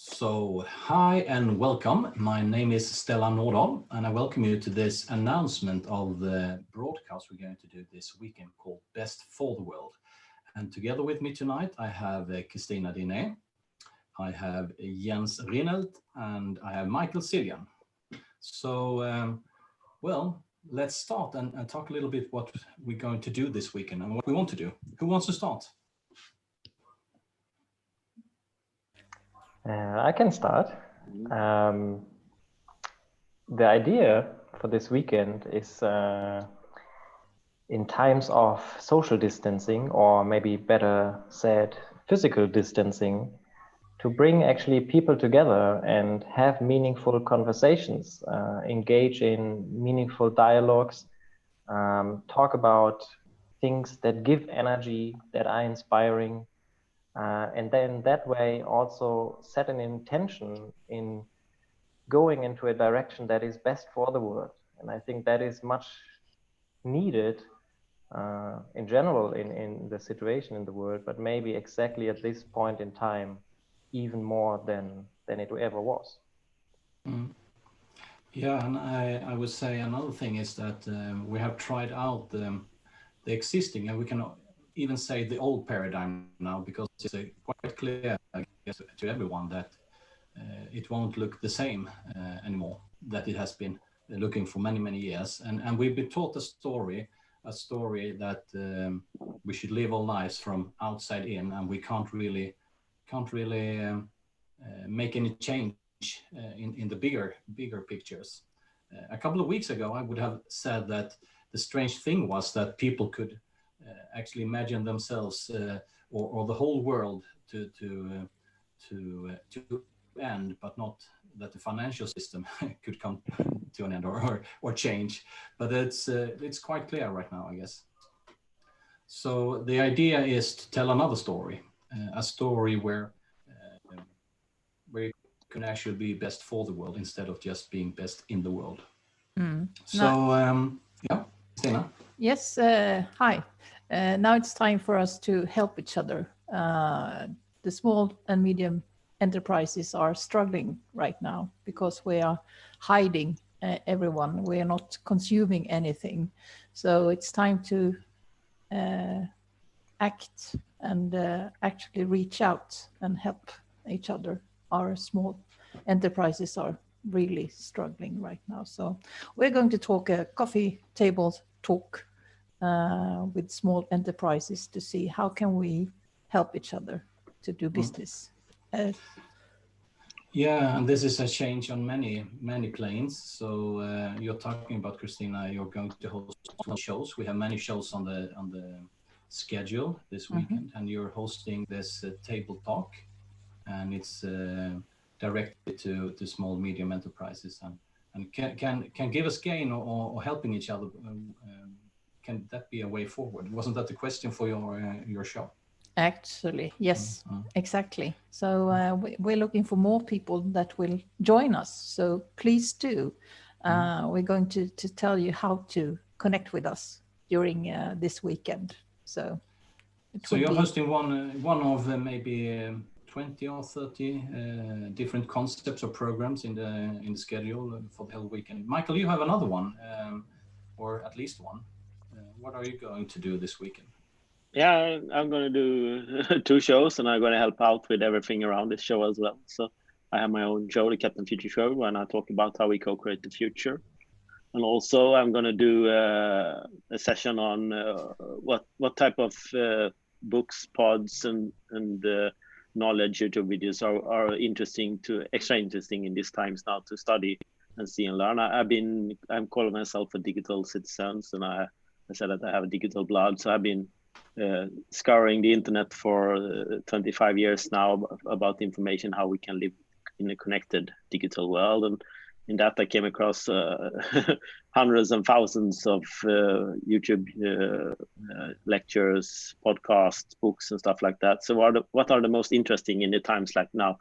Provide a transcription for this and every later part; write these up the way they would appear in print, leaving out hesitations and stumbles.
Hi and welcome. My name is Stella Nordahl, and I welcome you to this announcement of the broadcast we're going to do this weekend called Best for the World. And together with me tonight, I have Christina Diné, I have Jens Rinelt, and I have Michael Siljan. So, let's start and talk a little bit what we're going to do this weekend and what we want to do. Who wants to start? I can start. The idea for this weekend is in times of social distancing, or maybe better said, physical distancing, to bring actually people together and have meaningful conversations, engage in meaningful dialogues, talk about things that give energy, that are inspiring, and then that way also set an intention in going into a direction that is best for the world. And I think that is much needed in general in the situation in the world, but maybe exactly at this point in time, even more than it ever was. Yeah, and I would say another thing is that we have tried out the existing, and we can even say the old paradigm now, because it's quite clear, I guess, to everyone that it won't look the same anymore that it has been looking for many, many years. And we've been taught a story that we should live our lives from outside in, and we can't really make any change in the bigger pictures. A couple of weeks ago, I would have said that the strange thing was that people could actually imagine themselves or the whole world to end, but not that the financial system could come to an end or change. But it's quite clear right now, I guess. So the idea is to tell another story, a story where you can actually be best for the world instead of just being best in the world. So, yeah, Stina. Yes, hi. Now it's time for us to help each other. The small and medium enterprises are struggling right now because we are hiding everyone. We are not consuming anything. So it's time to act and actually reach out and help each other. Our small enterprises are really struggling right now. So we're going to talk a coffee table talk with small enterprises to see how can we help each other to do business. Yeah, and this is a change on many planes. So you're talking about, Christina, you're going to host shows. We have many shows on the schedule this weekend, and you're hosting this table talk, and it's directed to small medium enterprises and can give us gain or helping each other. Can that be a way forward? Wasn't that the question for your show? Actually, yes, exactly. So we're looking for more people that will join us. So please do. We're going to tell you how to connect with us during this weekend. So you're hosting one of maybe 20 or 30 different concepts or programs in the schedule for the whole weekend. Michael, you have another one, or at least one. What are you going to do this weekend? Yeah, I'm going to do 2 shows, and I'm going to help out with everything around this show as well. So I have my own show, the Captain Future Show, and I talk about how we co-create the future. And also I'm going to do a session on what type of books, pods, and knowledge YouTube videos are extra interesting in these times now to study and see and learn. I'm calling myself a digital citizen, and I said that I have a digital blood. So I've been scouring the internet for 25 years now about information, how we can live in a connected digital world. And in that, I came across hundreds and thousands of YouTube lectures, podcasts, books, and stuff like that. So what are the most interesting in the times like now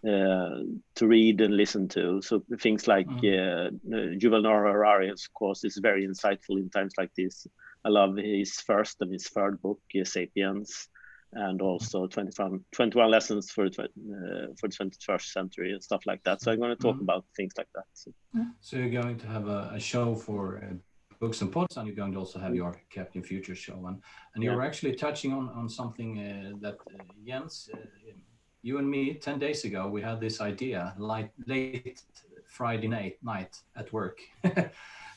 to read and listen to? So things like Yuval Noah Harari's course is very insightful in times like this. I love his first and his third book, Sapiens. and also 21 lessons for the 21st century and stuff like that. So I'm going to talk about things like that. So you're going to have a show for books and pods, and you're going to also have your Captain Future show. And you're actually touching on something that Jens, you and me, 10 days ago, we had this idea, late Friday night at work.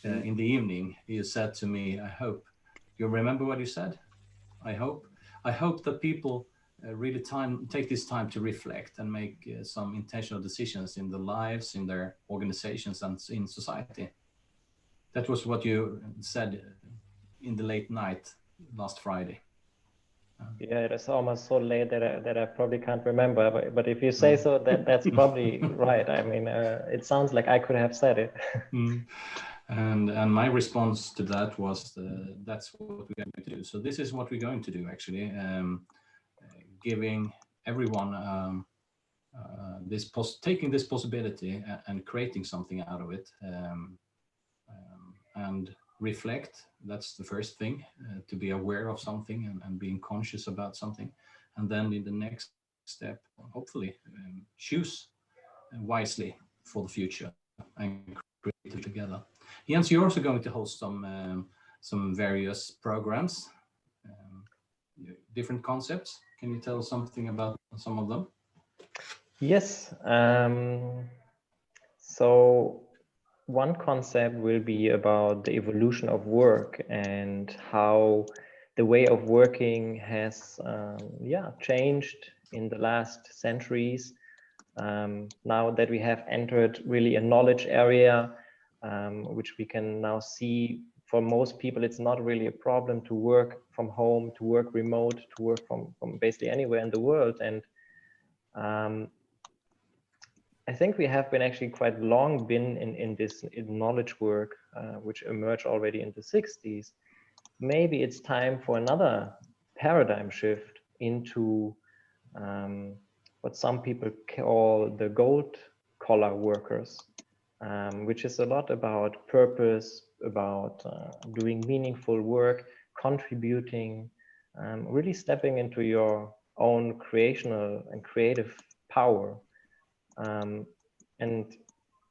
In the evening, you said to me, I hope, you remember what you said? I hope that people really take this time to reflect and make some intentional decisions in their lives, in their organizations, and in society. That was what you said in the late night last Friday. Yeah, it is almost so late that I probably can't remember. But if you say so, that's probably right. I mean, it sounds like I could have said it. And my response to that was, that's what we're going to do. So this is what we're going to do, actually, giving everyone taking this possibility and creating something out of it, and reflect. That's the first thing, to be aware of something and being conscious about something. And then in the next step, hopefully, choose wisely for the future and create it together. Jens, you're also going to host some various programs, different concepts. Can you tell something about some of them? Yes. So one concept will be about the evolution of work and how the way of working has changed in the last centuries. Now that we have entered really a knowledge area, which we can now see for most people, it's not really a problem to work from home, to work remote, to work from basically anywhere in the world. And I think we have been actually quite long been in knowledge work, which emerged already in the 60s. Maybe it's time for another paradigm shift into what some people call the gold collar workers, which is a lot about purpose, about doing meaningful work, contributing, really stepping into your own creational and creative power. And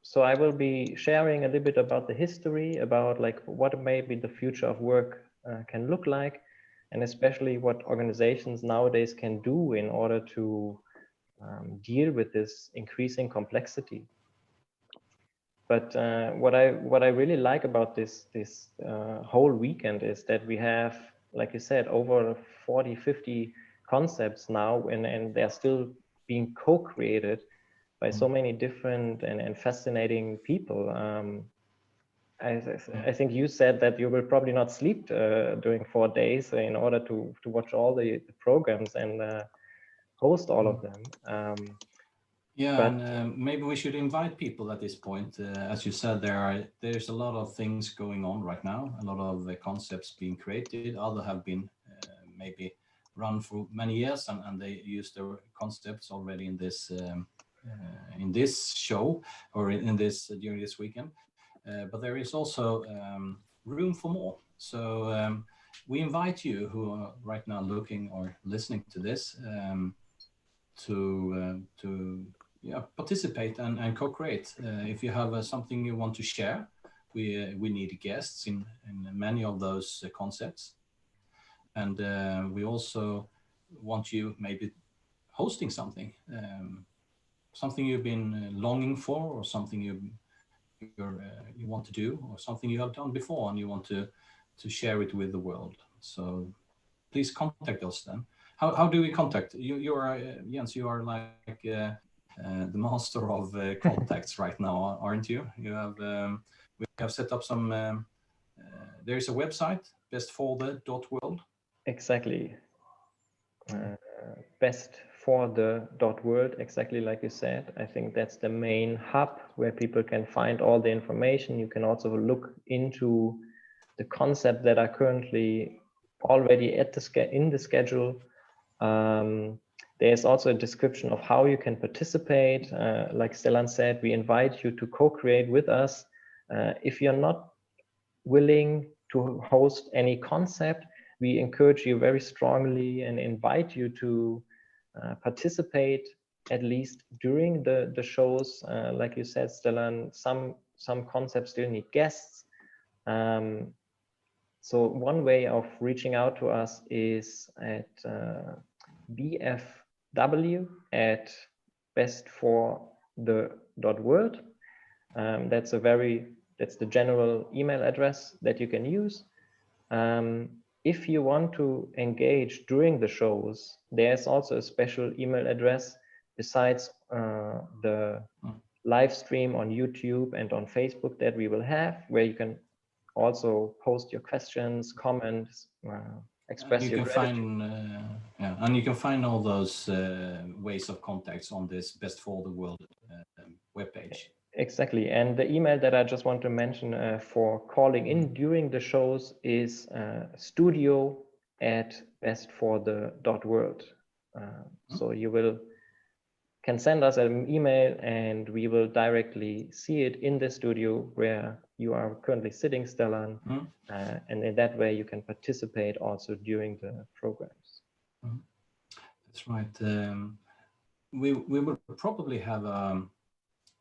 so I will be sharing a little bit about the history, about like what maybe the future of work can look like, and especially what organizations nowadays can do in order to deal with this increasing complexity. But what I really like about this whole weekend is that we have, like you said, over 40, 50 concepts now, and they're still being co-created by so many different and fascinating people. I think you said that you will probably not sleep during 4 days in order to watch all the programs and host all of them. And maybe we should invite people at this point. As you said, there's a lot of things going on right now, a lot of concepts being created. Others have been maybe run for many years, and they use their concepts already in this show or in this during this weekend. But there is also room for more. So we invite you who are right now looking or listening to this to participate and co-create. If you have something you want to share, we need guests in many of those concepts. And we also want you maybe hosting something, something you've been longing for, or something you want to do, or something you have done before and you want to share it with the world. So please contact us then. How do we contact you? You are Jens, you are like the master of contacts right now, aren't you? You have we have set up some there is a website, bestforthe.world. Exactly. Bestforthe.world, exactly like you said. I think that's the main hub where people can find all the information. You can also look into the concepts that are currently already in the schedule. There's also a description of how you can participate. Like Stellan said, we invite you to co-create with us. If you're not willing to host any concept, we encourage you very strongly and invite you to participate at least during the shows. Like you said, Stellan, some concepts still need guests. So one way of reaching out to us is at bfw@bestforthe.world. That's the general email address that you can use. If you want to engage during the shows, there's also a special email address besides the live stream on YouTube and on Facebook that we will have, where you can also post your questions, comments, express your gratitude. And you can find all those ways of contacts on this Best for the World webpage. Exactly. And the email that I just want to mention for calling in during the shows is studio@bestforthe.world. So you can send us an email and we will directly see it in the studio where you are currently sitting, Stellan. And in that way you can participate also during the programs. That's right. We will probably have a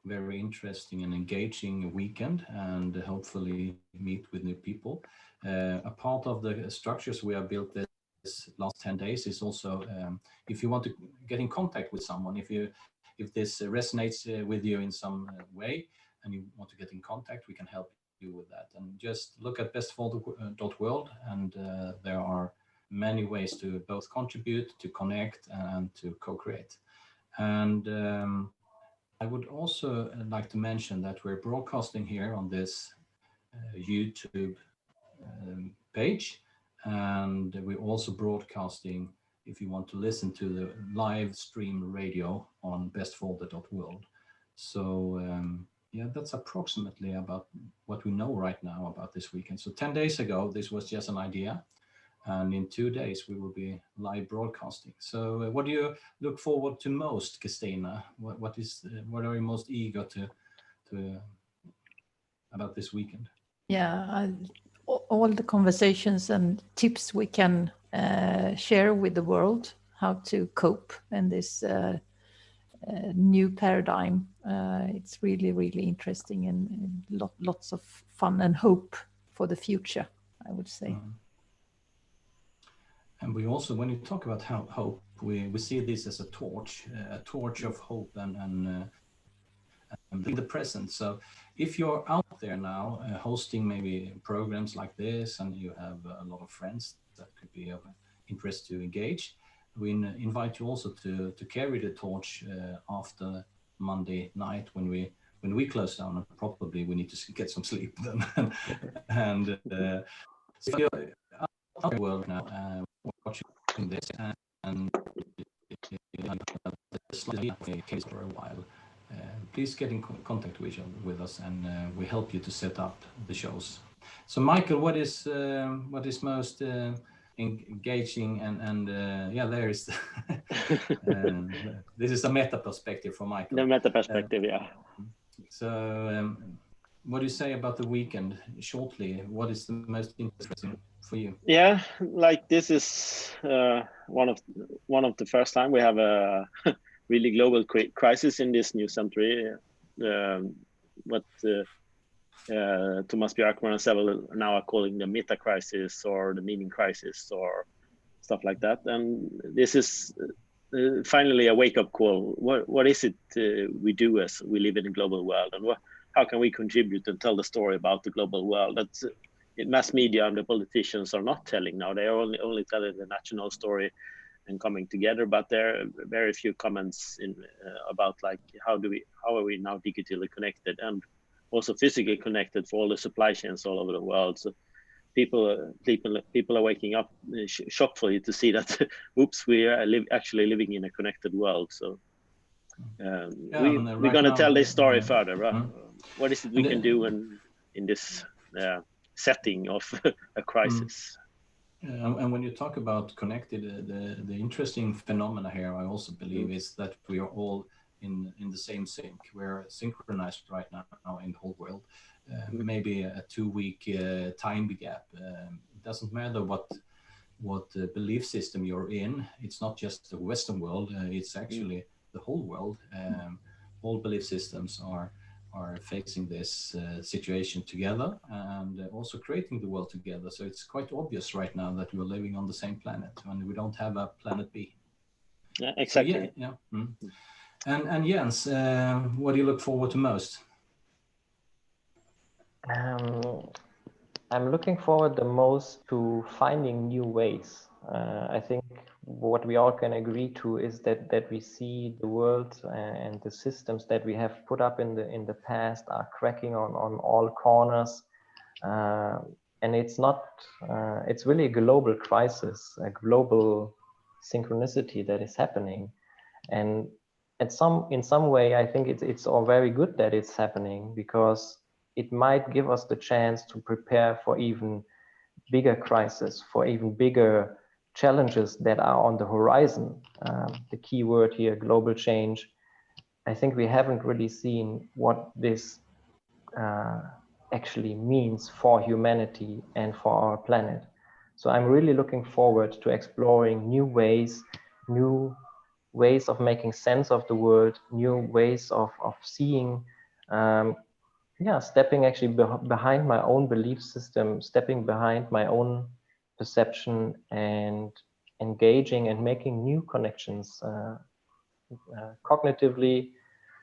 very interesting and engaging weekend and hopefully meet with new people. A part of the structures we have built this last 10 days is also if you want to get in contact with someone, if this resonates with you in some way and you want to get in contact, we can help you with that. And just look at bestforthe.world and there are many ways to both contribute, to connect and to co-create. And I would also like to mention that we're broadcasting here on this YouTube page, and we're also broadcasting if you want to listen to the live stream radio on bestforthe.world. So yeah, that's approximately about what we know right now about this weekend. So 10 days ago, this was just an idea. And in 2 days, we will be live broadcasting. So what do you look forward to most, Christina? What are you most eager to about this weekend? Yeah, all the conversations and tips we can share with the world, how to cope in this new paradigm. It's really, really interesting and lots of fun and hope for the future, I would say. And we also, when you talk about hope, we see this as a torch of hope and in the present. So if you're out there now hosting maybe programs like this and you have a lot of friends that could be of interest to engage, we invite you also to carry the torch after Monday night when we close down, and probably we need to get some sleep then. And so if you're out in the world now watching this and case for a while, please get in contact with us and we help you to set up the shows. So Michael, what is most engaging and yeah, there is this is a meta perspective for Michael. The meta perspective, yeah. So what do you say about the weekend shortly? What is the most interesting for you? Yeah, like this is one of the first time we have a really global crisis in this new century. What Thomas Björkman and several now are calling the meta crisis or the meaning crisis or stuff like that. And this is finally a wake-up call. What is it we do as we live in a global world, and how can we contribute and tell the story about the global world that mass media and the politicians are not telling now? They are only telling the national story and coming together, but there are very few comments about like how are we now digitally connected and also physically connected for all the supply chains all over the world. So people are waking up shockfully to see that oops, we are actually living in a connected world. So we're going to tell this story further. What is it we can do in this setting of a crisis? And when you talk about connected, the interesting phenomena here, I also believe, is that we are all in the same sync. We're synchronized right now in the whole world. Maybe a 2-week time gap. It doesn't matter what what belief system you're in. It's not just the Western world, it's actually the whole world. All belief systems are facing this situation together, and also creating the world together. So it's quite obvious right now that we're living on the same planet, and we don't have a planet B. Yeah, exactly. So, yeah. And Jens, what do you look forward to most? I'm looking forward the most to finding new ways. I think what we all can agree to is that we see the world and the systems that we have put up in the past are cracking on all corners, and it's not. It's really a global crisis, a global synchronicity that is happening, and in some way, I think it's all very good that it's happening, because it might give us the chance to prepare for even bigger crises, for even bigger challenges that are on the horizon. The key word here, global change. I think we haven't really seen what this actually means for humanity and for our planet. So I'm really looking forward to exploring new ways of making sense of the world, new ways of seeing, stepping actually behind my own belief system, stepping behind my own perception, and engaging and making new connections cognitively,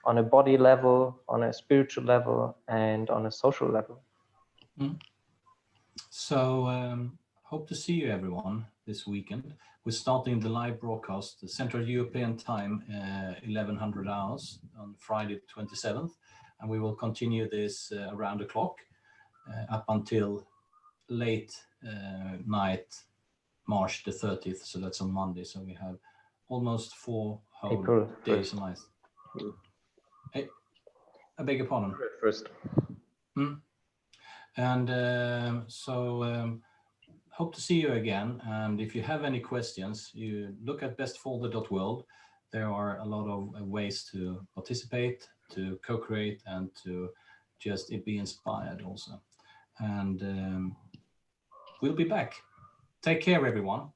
on a body level, on a spiritual level, and on a social level. So hope to see you everyone this weekend. We're starting the live broadcast, the Central European Time, 1100 hours on Friday 27th, and we will continue this around the clock up until late night, March the 30th. So that's on Monday. So we have almost 4 whole April days 1st. and nights. Hey, I beg your pardon. First. And hope to see you again. And if you have any questions, you look at bestfolder.world. There are a lot of ways to participate, to co-create, and to just be inspired also. And we'll be back. Take care, everyone.